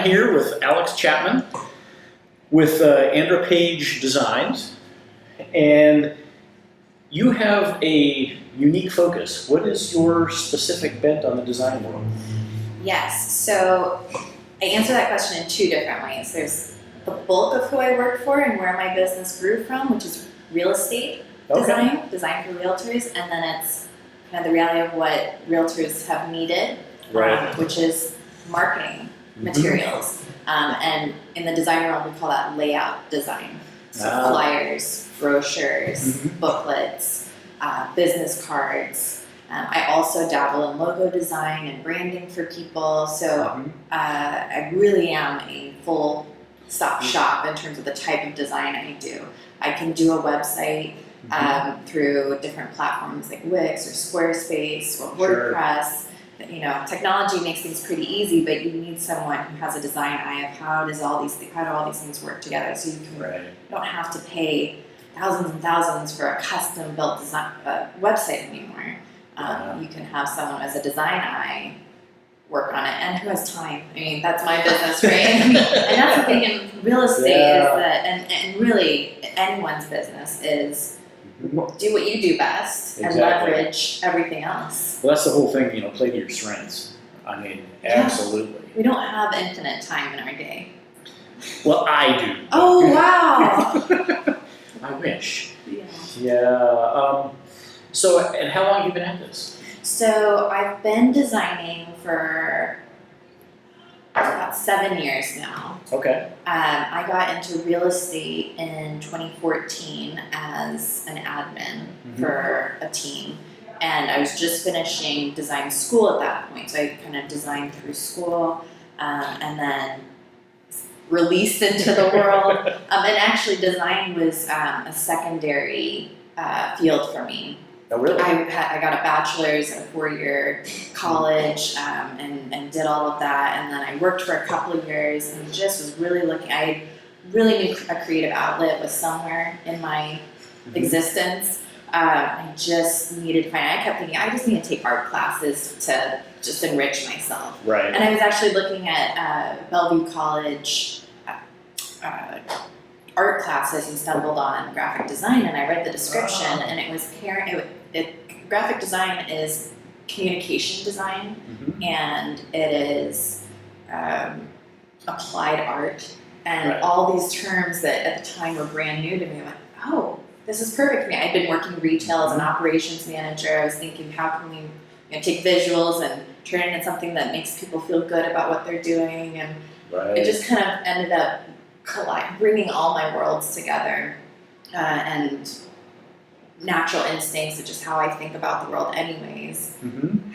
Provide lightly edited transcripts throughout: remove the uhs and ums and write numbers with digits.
I'm here with Alex Chapman with Andra Paige Designs, and you have a unique focus. What is your specific bent on the design world? Yes, so I answer that question in two different ways. There's the bulk of who I work for and where my business grew from, which is real estate design for realtors, and then it's kind of the reality of what realtors have needed, which is marketing materials. And in the design world, we call that layout design. So flyers, brochures, booklets, business cards. I also dabble in logo design and branding for people. So I really am a full-stop shop in terms of the type of design I do. I can do a website through different platforms like Wix or Squarespace or WordPress. You know, technology makes things pretty easy, but you need someone who has a design eye of how do all these things work together, so you don't have to pay thousands and thousands for a custom built design website anymore. You can have someone as a design eye work on it, and who has time. I mean, that's my business, right? And that's the thing in real estate is that, and really anyone's business is do what you do best and leverage everything else. Well, that's the whole thing, play to your strengths. I mean, absolutely. We don't have infinite time in our day. Well, I do. Oh, wow. I wish. Yeah. So, and how long have you been at this? So, I've been designing for about 7 years now. Okay. I got into real estate in 2014 as an admin for a team. And I was just finishing design school at that point. So I kind of designed through school and then released into the world. And actually design was a secondary field for me. Oh, really? I got a bachelor's at a 4-year college and did all of that. And then I worked for a couple of years and just was really looking. I really knew a creative outlet was somewhere in my existence. I just needed to find it. I kept thinking, I just need to take art classes to just enrich myself. Right. And I was actually looking at Bellevue College art classes and stumbled on graphic design, and I read the description and it was graphic design is communication design and it is applied art and all these terms that at the time were brand new to me. I'm like, oh, this is perfect for me. I'd been working retail as an operations manager. I was thinking, how can we take visuals and turn it into something that makes people feel good about what they're doing, and it just kind of ended up bringing all my worlds together and natural instincts of just how I think about the world anyways.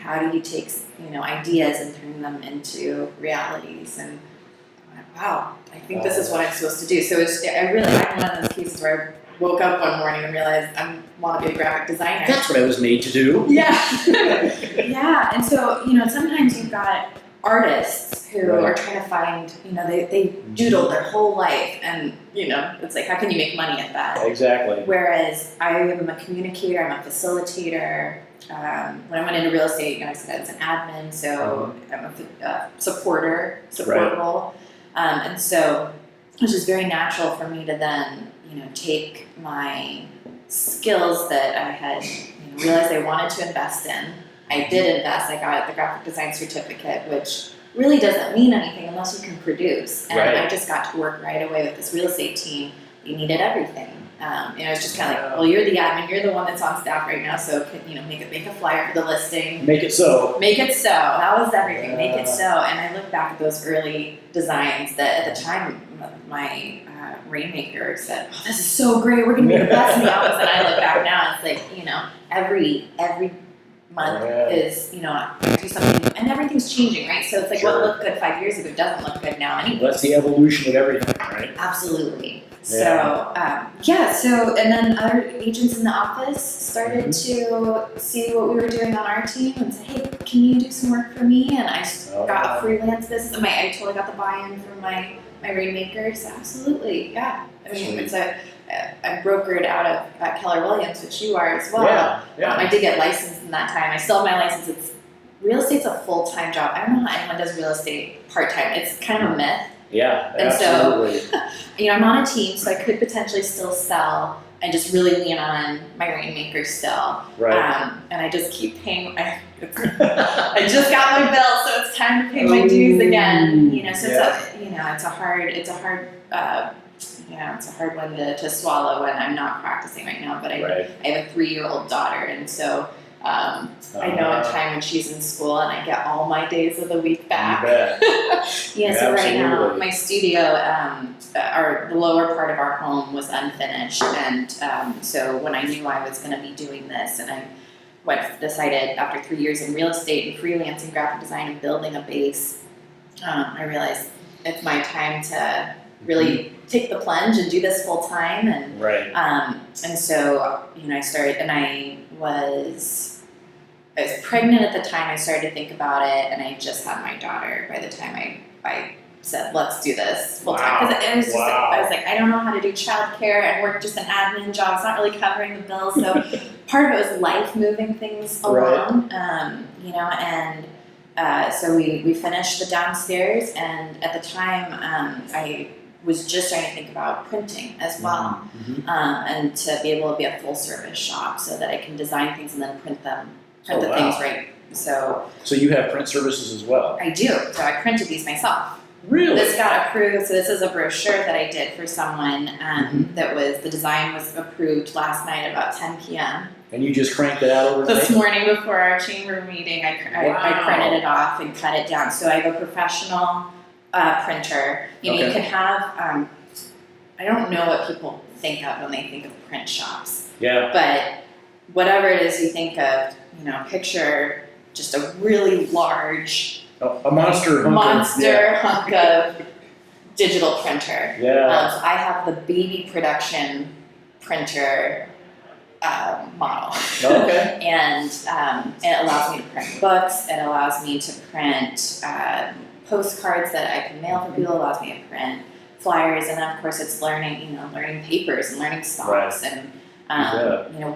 How do you take ideas and turn them into realities? And wow, I think this is what I'm supposed to do. So I'm one of those cases where I woke up one morning and realized I want to be a graphic designer. That's what I was made to do. Yeah. Yeah, and so sometimes you've got artists who are trying to find, they doodle their whole life, and it's like, how can you make money at that? Exactly. Whereas I am a communicator, I'm a facilitator. When I went into real estate, I said I was an admin, so I'm a support role. And so it was just very natural for me to then, take my skills that I had realized I wanted to invest in. I did invest. I got the graphic design certificate, which really doesn't mean anything unless you can produce. And I just got to work right away with this real estate team. You needed everything. It's just kind of like, well, you're the admin. You're the one that's on staff right now, so make a flyer for the listing. Make it so. Make it so. That was everything. Make it so. And I look back at those early designs that at the time my rainmaker said, "Oh, this is so great. We're gonna be the best in the office." And I look back now, and it's like every month is, I do something new, and everything's changing, right? So it's like what looked good 5 years ago doesn't look good now anymore. That's the evolution of everything, right? Absolutely. So, and then other agents in the office started to see what we were doing on our team and said, hey, can you do some work for me? And I got a freelance business. I totally got the buy-in from my rainmaker. So absolutely, yeah. I mean, it's I'm brokered out of Keller Williams, which you are as well. Yeah. I did get licensed in that time. I still have my license. It's real estate's a full-time job. I don't know how anyone does real estate part-time. It's kind of a myth. Yeah, And absolutely. so, I'm on a team, so I could potentially still sell and just really lean on my rainmaker still. Right. And I just keep paying. I just got my bill, so it's time to pay my dues again. So it's a hard one to swallow when I'm not practicing right now. But I have a 3-year-old daughter, and so I know a time when she's in school and I get all my days of the week back. So right now my studio, the lower part of our home was unfinished, and so when I knew I was going to be doing this, and I decided after 3 years in real estate and freelancing graphic design and building a base, I realized it's my time to really take the plunge and do this full time, and so I started, and I was pregnant at the time I started to think about it, and I just had my daughter by the time I said, let's do this full time. Because it was just, I was like, I don't know how to do childcare, and work just an admin job. It's not really covering the bills. So part of it was life moving things along, so we finished the downstairs, and at the time I was just starting to think about printing as well, and to be able to be a full service shop so that I can design things and then print things right. So you have print services as well? I do. So I printed these myself. Really? This got approved. So this is a brochure that I did for someone the design was approved last night at about 10 p.m. And you just cranked it out overnight? This morning before our chamber meeting, I printed it off and cut it down. So I have a professional printer. You can have, I don't know what people think of when they think of print shops. Yeah. But whatever it is you think of, picture just a really large, a monster hunk of digital printer. Yeah. So I have the baby production printer model. Okay. And it allows me to print books. It allows me to print postcards that I can mail for people. It allows me to print flyers, and then of course it's learning papers and learning stocks and.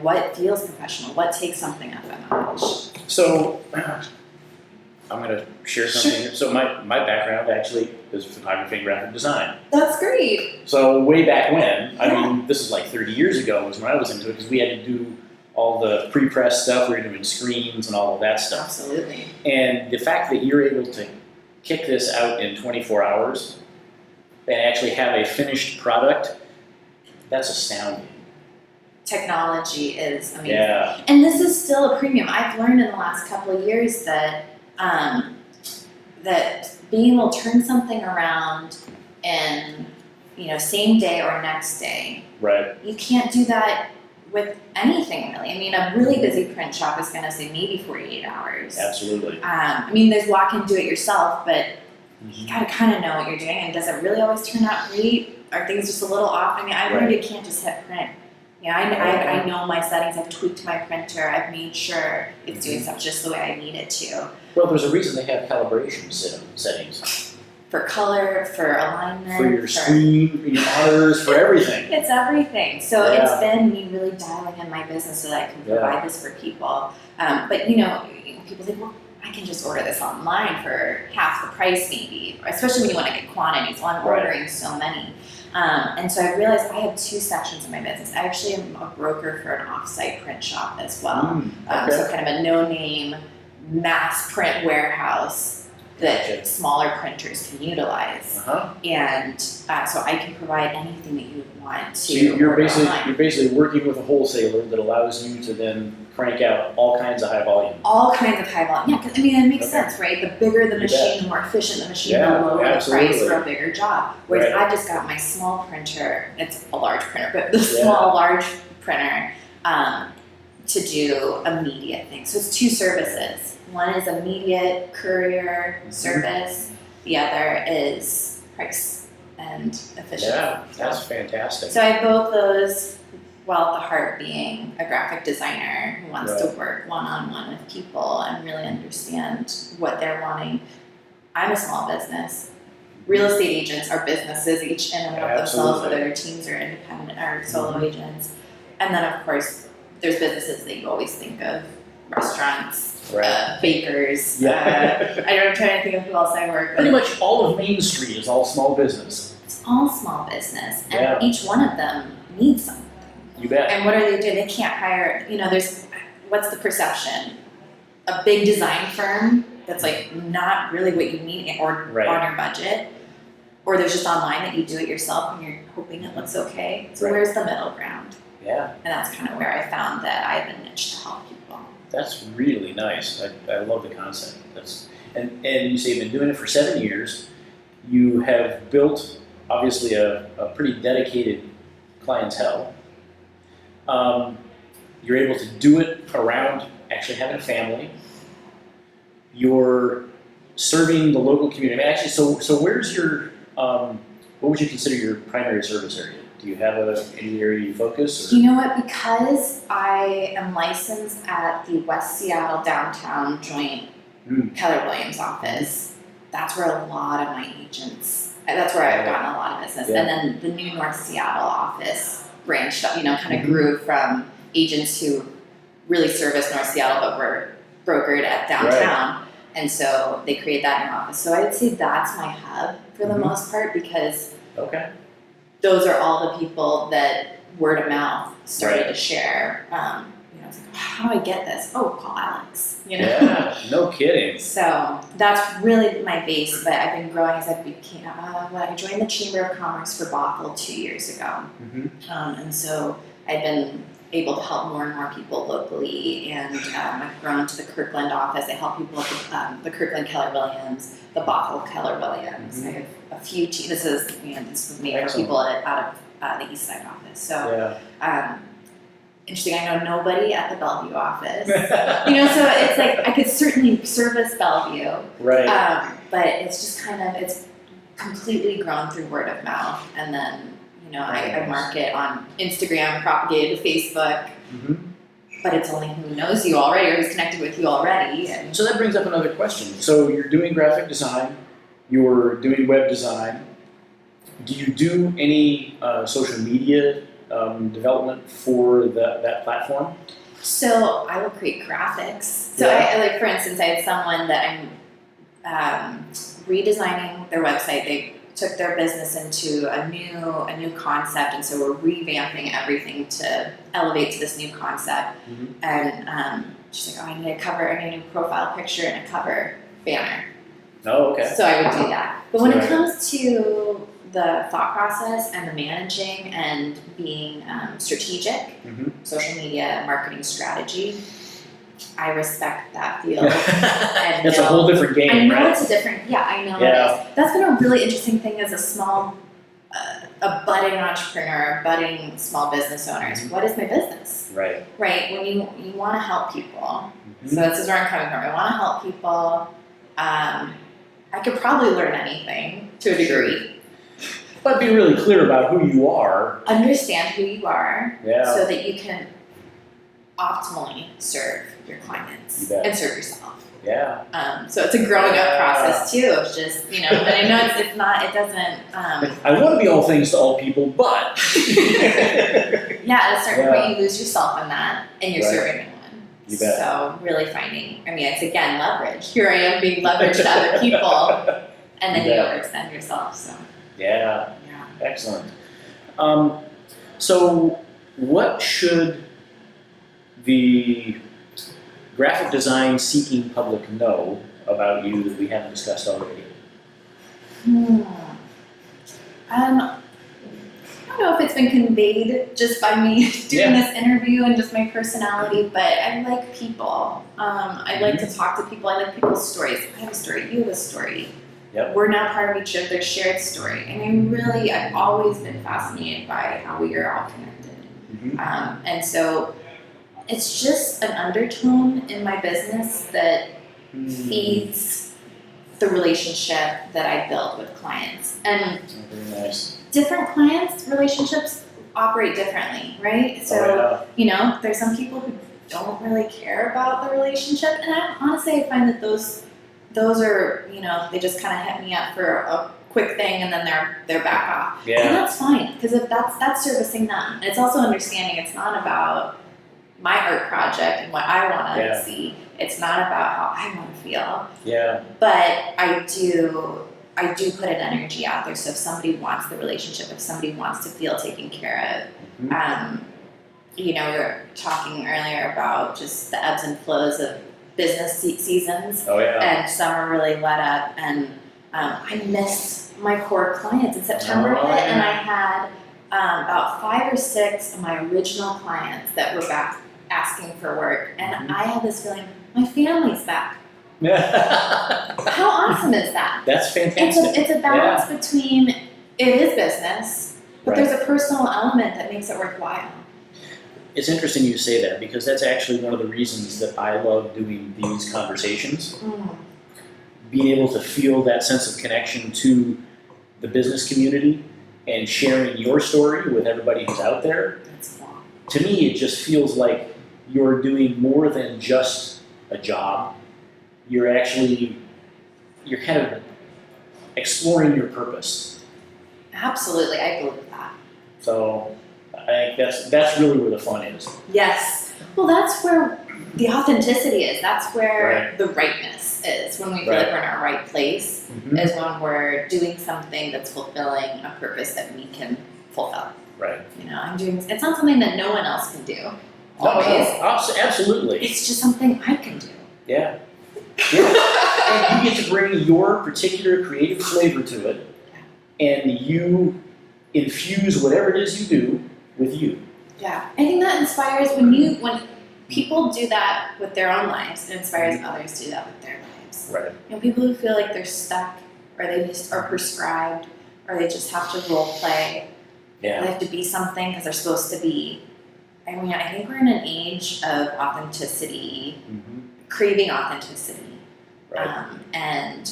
What feels professional? What takes something up a notch? So, I'm going to share something here. So, my background actually is photography and graphic design. That's great. So, way back when, this is like 30 years ago, was when I was into it, because we had to do all the pre-press stuff. We were doing screens and all of that stuff. Absolutely. And the fact that you're able to kick this out in 24 hours and actually have a finished product, that's astounding. Technology is amazing. Yeah. And this is still a premium. I've learned in the last couple of years that that being able to turn something around in same day or next day. Right. You can't do that with anything really. I mean, a really busy print shop is going to say maybe 48 hours. Absolutely. There's walk in, do it yourself, but you got to kind of know what you're doing. And does it really always turn out great? Are things just a little off? I learned you can't just hit print. I know my settings. I've tweaked my printer. I've made sure it's doing stuff just the way I need it to. Well, there's a reason they have calibration settings. For color, for alignment. For your screen, for your monitors, for everything. It's everything. So it's been me really dialing in my business so that I can provide this for people. But people think, well, I can just order this online for half the price maybe, especially when you want to get quantities. Well, I'm ordering so many. And so I realized I have 2 sections of my business. I actually am a broker for an off-site print shop as well. So kind of a no-name mass print warehouse that smaller printers can utilize. And so I can provide anything that you want to. So you're basically working with a wholesaler that allows you to then crank out all kinds of high volume. All kinds of high volume. Yeah, because it makes sense, right? The bigger the machine, the more efficient the machine, the lower the price for a bigger job. Whereas I've just got my small printer. It's a large printer, but the large printer to do immediate things. So it's 2 services. One is immediate courier service. The other is price and efficiency. Yeah, that's fantastic. So I have both those, while at the heart being a graphic designer who wants to work one-on-one with people and really understand what they're wanting. I'm a small business. Real estate agents are businesses, each in and of themselves, whether their teams are independent or solo agents. And then, of course, there's businesses that you always think of restaurants, Right. bakers. Yeah. I'm trying to think of who else I work with. Pretty much all of Main Street is all small business. It's all small business, and Yeah. each one of them needs something. You bet. And what are they doing? They can't hire, what's the perception? A big design firm that's like not really what you need or Right. on your budget, or there's just online that you do it yourself and you're hoping it looks okay. So Right. where's the middle ground? Yeah. And that's kind of where I found that I have a niche to help people. That's really nice. I love the concept. And you say you've been doing it for 7 years. You have built obviously a pretty dedicated clientele. You're able to do it around actually having a family. You're serving the local community. Actually, so where's your what would you consider your primary service area? Do you have any area you focus? Or? You know what? Because I am licensed at the West Seattle Downtown Joint Keller Williams office, that's where a lot of my agents, that's where I've gotten a lot of business. Yeah. And then the new North Seattle office branched up, kind of grew from agents who really service North Seattle but were brokered at downtown. Right. And so they created that new office. So I would say that's my hub for the most part, because those are all the people that word of mouth started to share. It's like, how do I get this? Oh, call Alex. Yeah, no kidding. So that's really my base, but I've been growing as I became. I joined the Chamber of Commerce for Bothell 2 years ago, and so I've been able to help more and more people locally, and I've grown to the Kirkland office. I help people with the Kirkland Keller Williams, the Bothell Keller Williams. I have a few teams. This was made for people out of the East Side office. So. Interesting, I know nobody at the Bellevue office. So it's like I could certainly service Bellevue. Right. But it's just it's completely grown through word of mouth. And then, I market on Instagram, propagate to Facebook. But it's only who knows you already or who's connected with you already. And so that brings up another question. So you're doing graphic design, you're doing web design. Do you do any social media development for that platform? So I will create graphics. So I for instance, I had someone that I'm redesigning their website. They took their business into a new concept, and so we're revamping everything to elevate to this new concept. And she's like, "Oh, I need a new profile picture and a cover banner." Oh, okay. So I would do that. But when it comes to the thought process and the managing and being strategic, social media marketing strategy, I respect that field. And it's a whole different game, I know right? it's a different, I know it is. That's been a really interesting thing as a small, a budding entrepreneur, budding small business owners. What is my business? Right. Right, when you want to help people. So this is where I'm coming from. I want to help people. I could probably learn anything to a degree. But be really clear about who you are. Understand who you are so that you can optimally serve your clients You bet. and serve yourself. Yeah. So it's a growing up process too. It's just, and I know it's not, it doesn't. I want to be all things to all people, but. At a certain point you lose yourself in that and you're serving anyone. You bet. So really finding, it's again leverage. Here I am being leveraged to other people and then you overextend yourself, so. Yeah. Excellent. So what should the graphic design seeking public know about you that we haven't discussed already? I don't know if it's been conveyed just by me doing this interview and just my personality, but I like people. I like to talk to people. I like people's stories. I have a story. You have a story. We're now part of each other's shared story. And I've always been fascinated by how we are all connected. And so it's just an undertone in my business that feeds the relationship that I build with clients. And very nice. Different clients' relationships operate differently, right? So, there's some people who don't really care about the relationship. And I find that those are, they just kind of hit me up for a quick thing and then they're back off. And that's fine, because if that's servicing them. And it's also understanding it's not about, my art project and what I want to Yeah. see. It's not about how I want to feel. Yeah. But I do put an energy out there. So if somebody wants the relationship, if somebody wants to feel taken care of, Mhm. we were talking earlier about just the ebbs and flows of business seasons, Oh yeah. and summer really let up, and I missed my core clients in September Oh, hit, yeah. and I had about 5 or 6 of my original clients that were back asking for work, and Mhm. I had this feeling, my family's back. Yeah. How awesome is that? That's fantastic. It's a balance between, it is business, but Right. there's a personal element that makes it worthwhile. It's interesting you say that, because that's actually one of the reasons that I love doing these conversations. Being able to feel that sense of connection to the business community and sharing your story with everybody who's out there. That's cool. To me, it just feels like you're doing more than just a job. You're kind of exploring your purpose. Absolutely, I believe that. So I think that's really where the fun is. Yes. Well, that's where the authenticity is. That's where Right. the rightness is. When we feel Right. like we're in our right place, Mhm. is when we're doing something that's fulfilling a purpose that we can fulfill. Right. It's not something that no one else can do. No, Always. absolutely. It's just something I can do. Yeah. Yeah. And you get to bring your particular creative flavor to it, and you infuse whatever it is you do with you. Yeah. I think that inspires when people do that with their own lives, it inspires others to do that with their lives. Right. People who feel like they're stuck, or they just are prescribed, or they just have to role play, or Yeah. they have to be something because they're supposed to be. I think we're in an age of authenticity, Mhm. craving authenticity, Right. and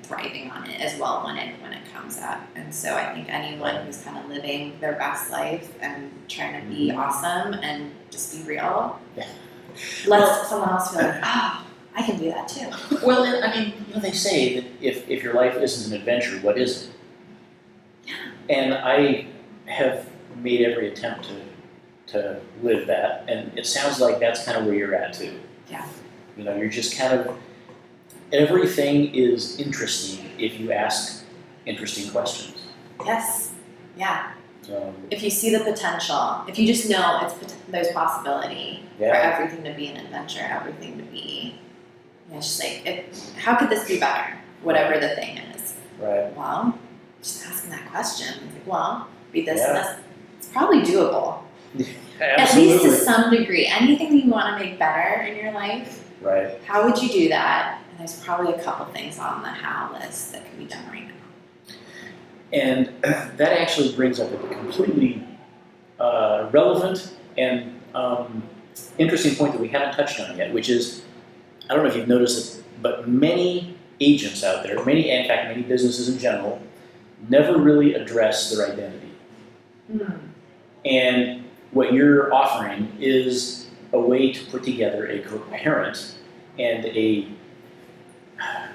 thriving on it as well when it comes up. And so I think anyone who's kind of living their best life and trying to be awesome and just be real, Yeah. lets someone else feel like, oh, I can do that too. Well, I mean, they say that if your life isn't an adventure, what is it? Yeah. And I have made every attempt to live that, and it sounds like that's kind of where you're at too. Yeah. You're just kind of, everything is interesting if you ask interesting questions. Yes. Yeah. So, If you see the potential, if you just know there's possibility for yeah. everything to be an adventure, everything to be, it's just like, how could this be better? Whatever the thing is. Right. Well, just asking that question. It's like, well, be this and Yeah. this. It's probably doable. At Absolutely. least to some degree. Anything that you want to make better in your life, Right. how would you do that? And there's probably a couple things on the how list that can be done right now. And that actually brings up a completely relevant and interesting point that we haven't touched on yet, which is, I don't know if you've noticed it, but many agents out there, in fact, many businesses in general, never really address their identity. And what you're offering is a way to put together a coherent and a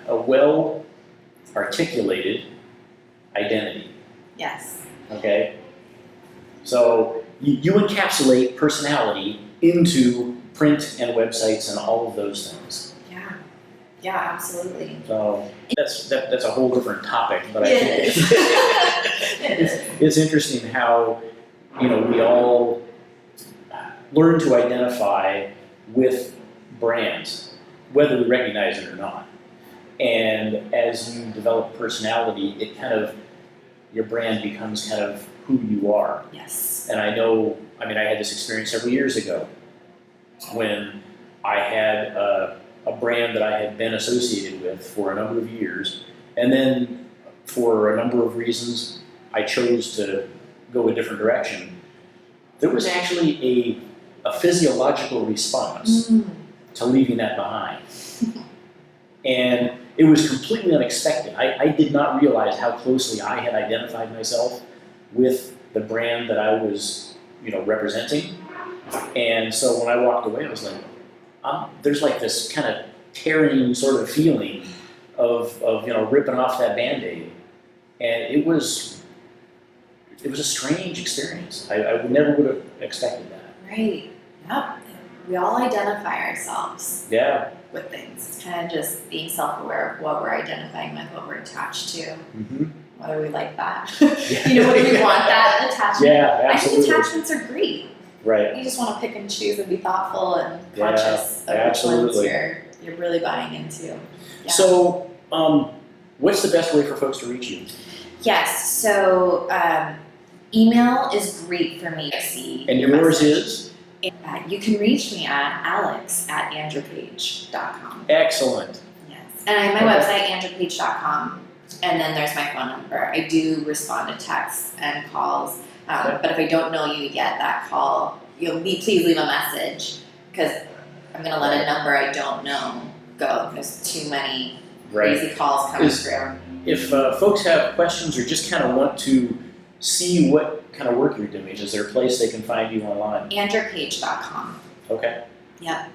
well-articulated identity. Yes. Okay? So you encapsulate personality into print and websites and all of those things. Yeah. Yeah, absolutely. So that's a whole different topic, but I It think is. it's interesting how we all learn to identify with brands, whether we recognize it or not. And as you develop personality, it your brand becomes kind of who you are. Yes. And I had this experience several years ago when I had a brand that I had been associated with for a number of years, and then for a number of reasons, I chose to go a different direction. There was actually a physiological response to leaving that behind. And it was completely unexpected. I did not realize how closely I had identified myself with the brand that I was, representing. And so when I walked away, I was like, there's like this kind of tearing sort of feeling of ripping off that Band-Aid. And it was a strange experience. I never would have expected that. Right. Yep. We all identify ourselves Yeah. with things. It's kind of just being self-aware of what we're identifying with, what we're attached to, Mm-hmm. whether we like that. You know, whether we want that attachment. Yeah, I think absolutely. attachments are great. Right. You just want to pick and choose and be thoughtful and Yeah, conscious of which ones absolutely. you're really buying into. Yeah. So, what's the best way for folks to reach you? Yes, so email is great for me to see. And your yours message. is? You can reach me at alex@andrapage.com. Excellent. Yes. And my website, andrapage.com, and then there's my phone number. I do respond to texts and calls, Okay. but if I don't know you get that call, please leave a message, because I'm going to let a number I don't know go. There's too many crazy calls coming through. If folks have questions or just kind of want to see what kind of work you're doing, is there a place they can find you online? andrapage.com. Okay. Yep.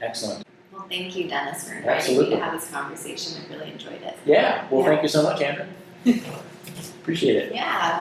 Excellent. Well, thank you, Dennis, for inviting Absolutely. me to have this conversation. I really enjoyed it. Yeah. Well, Yeah. thank you so much, Andra. Appreciate it. Yeah.